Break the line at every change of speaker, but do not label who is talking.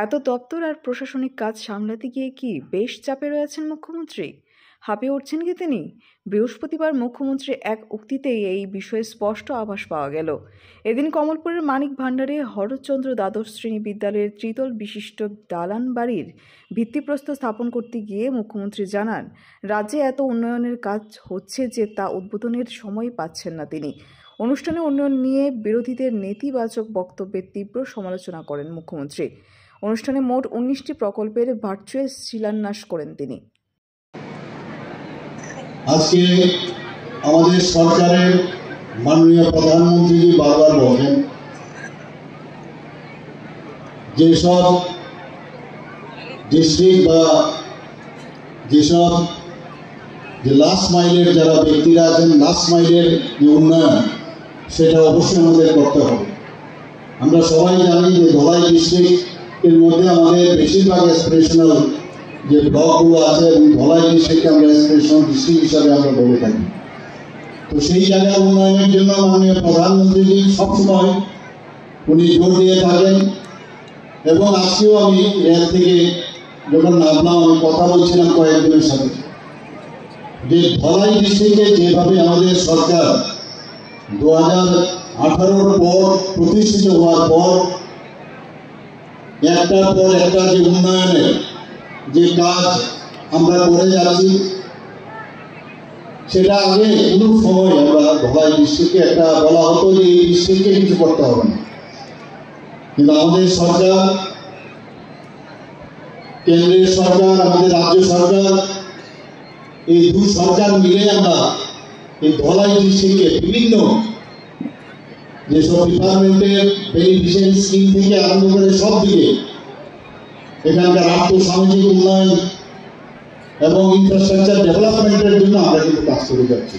এত দপ্তর আর প্রশাসনিক কাজ সামলাতে গিয়ে কি বেশ চাপে রয়েছেন মুখ্যমন্ত্রী? হাঁপিয়ে উঠছেন কি তিনি? বৃহস্পতিবার মুখ্যমন্ত্রীর এক উক্তিতেই এই বিষয়ে স্পষ্ট আভাস পাওয়া গেল। এদিন কমলপুরের মানিক ভান্ডারে হরচন্দ্র দ্বাদশ শ্রেণী বিদ্যালয়ের ত্রিতল বিশিষ্ট দালান বাড়ির ভিত্তিপ্রস্তর স্থাপন করতে গিয়ে মুখ্যমন্ত্রী জানান, রাজ্যে এত উন্নয়নের কাজ হচ্ছে যে তা উদ্বোধনের সময় পাচ্ছেন না তিনি। অনুষ্ঠানে উন্নয়ন নিয়ে বিরোধীদের নেতিবাচক বক্তব্যের তীব্র সমালোচনা করেন মুখ্যমন্ত্রী। অনুষ্ঠানে মোট 19টি প্রকল্পের ভার্চুয়াল শিলান্যাস করেন তিনি।
আজকে আমাদের সরকারের মাননীয় প্রধানমন্ত্রী বারবার বলেন যেসব ডিস্ট্রিক্ট বা যেসব যে লাস্ট মাইলের যারা ব্যক্তিরা আছেন, লাস্ট মাইলের যে উন্নয়ন সেটা অবশ্যই আমাদের করতে হবে। আমরা সবাই জানি যে ধলাই ডিস্ট্রিক্টের মধ্যে আমাদের বেশিরভাগ অ্যাসপিরেশনাল যে ব্লকগুলো আছে এবং ধলাই ডিস্ট্রিক্টকে আমরা অ্যাসপিরেশনাল ডিস্ট্রিক্ট হিসাবে আমরা বলে থাকি। তো সেই জায়গার উন্নয়নের জন্য মাননীয় প্রধানমন্ত্রী সবসময় উনি জোর দিয়ে থাকেন। এবং আজকেও আমি রেল থেকে যখন নামলাম আমি কথা বলছিলাম কয়েকজনের সাথে যে ধলাই ডিস্ট্রিক্টে যেভাবে আমাদের সরকার 2018 পর প্রতিষ্ঠিত হওয়ার পর একটার পর একটা যে উন্নয়নের যে কাজ আমরা করে যাচ্ছি, সেটা আগে কোনো সময় আমরা ধলাই ডিস্ট্রিক্টকে একটা বলা হতো যে এই ডিস্ট্রিক্টকে কিছু করতে হবে না, কিন্তু আমাদের সরকার, কেন্দ্রের সরকার, আমাদের রাজ্য সরকার, এই দু সরকার মিলে আমরা এই ধলাই ডিস্ট্রিক্টকে বিভিন্ন যেসব ডিপার্টমেন্টের বেনিফিশিয়ারি স্কিম থেকে আরম্ভ করে সব দিকে এখানকার আর্থসামাজিক উন্নয়ন এবং ইনফ্রাস্ট্রাকচার ডেভেলপমেন্টের জন্য আমরা কিন্তু কাজ করে যাচ্ছি।